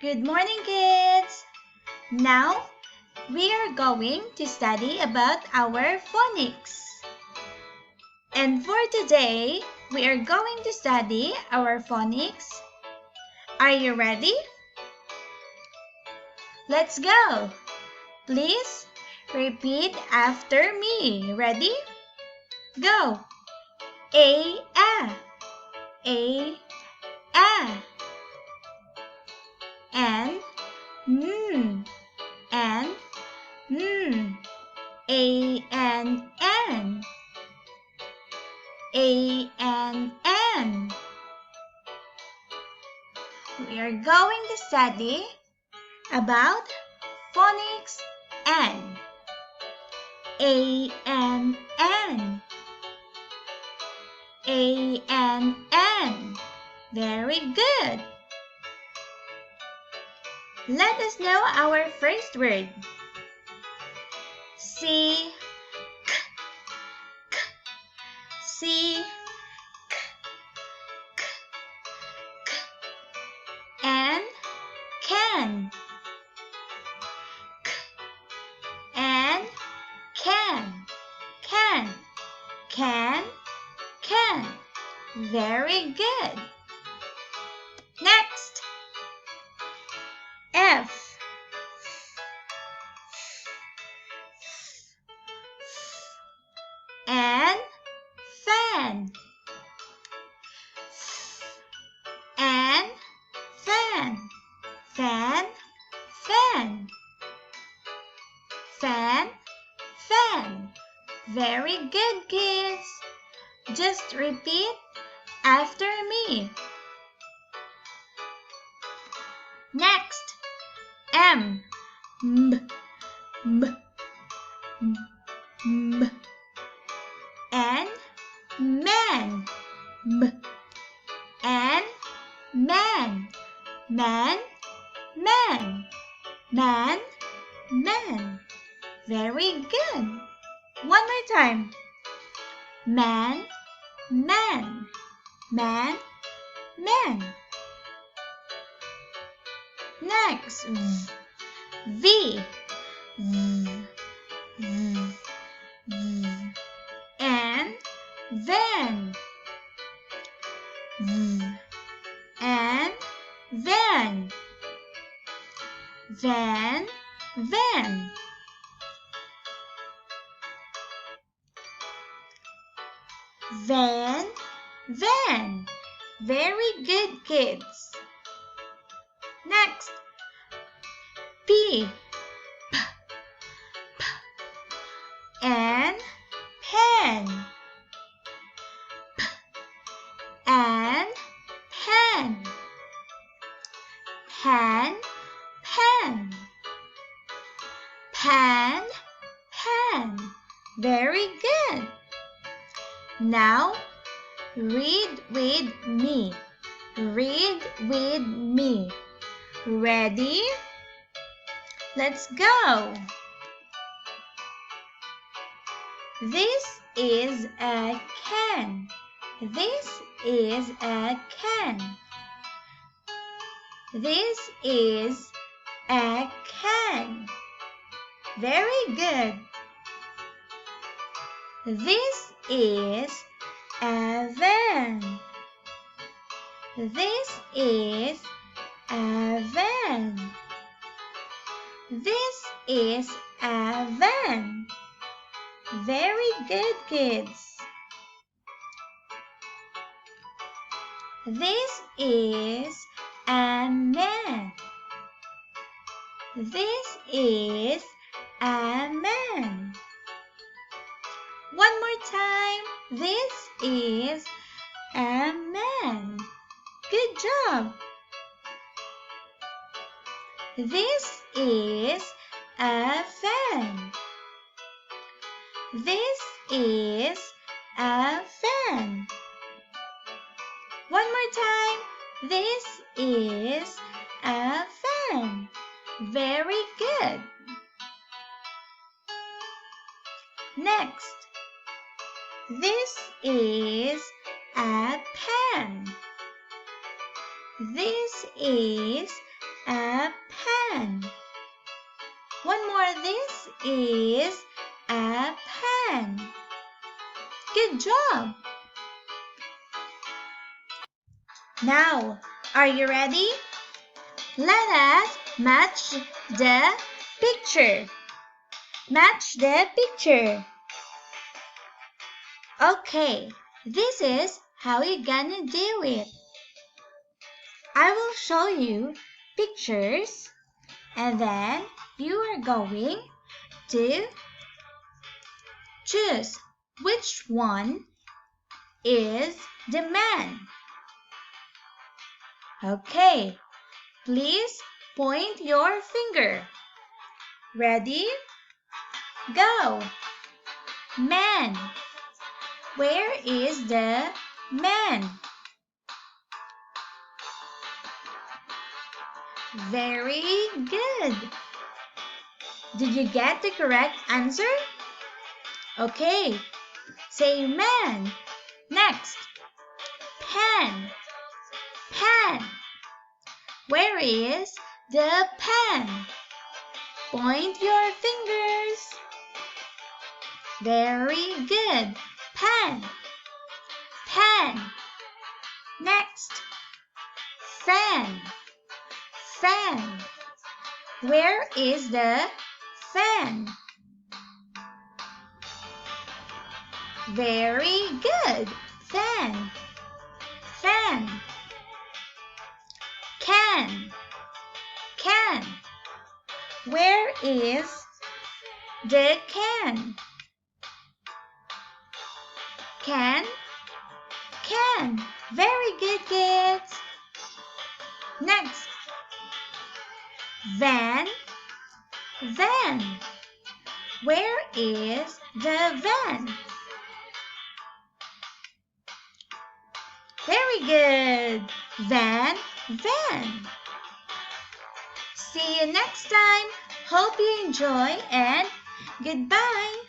Good morning, kids! Now, we are going to study about our phonics. And for today, we are going to study our phonics. Are you ready? Let's go! Please repeat after me. Ready? Go! A, A, A, A. And, N, and, N. A, and, N. A, and, N. We are going to study about phonics N. A, and, N. A, and, N. Very good. Let us know our first word. See, k, k. See, k, k, k. And can, k, and can, can, can. Very good. Next, F. And fan. And fan. Fan, fan. Fan, fan. Very good, kids. Just repeat after me. Next, M. M, M, M, M. And man. M. And man. Man, man. Man, man. Very good. One more time. Man, man. Man, man. Next, V. V, V, V. And van. V. And van. Van, van. Van, van. Very good, kids. Next, P. P, P. And pen. P, and pen. Pan, pen. Pan, pen. Very good. Now, read with me. Read with me. Ready? Let's go. This is a can. This is a can. This is a can. Very good. This is a van. This is a van. This is a van. Very good, kids. This is a man. This is a man. One more time. This is a man. Good job. This is a fan. This is a fan. One more time. This is a fan. Very good. Next, this is a pen. This is a pen. One more. This is a pen. Good job. Now, are you ready? Let us match the picture. Match the picture. Okay, this is how you're gonna do it. I will show you pictures and then you are going to choose which one is the man. Okay, please point your finger. Ready? Go! Man. Where is the man? Very good. Did you get the correct answer? Okay, say man. Next, pen. Pen. Where is the pen? Point your fingers. Very good. Pen. Pen. Next, fan. Fan. Where is the fan? Very good. Fan. Fan. Can. Can. Where is the can? Can. Can. Very good, kids. Next. Van. Van. Where is the van? Very good. Van. Van. See you next time. Hope you enjoy and goodbye.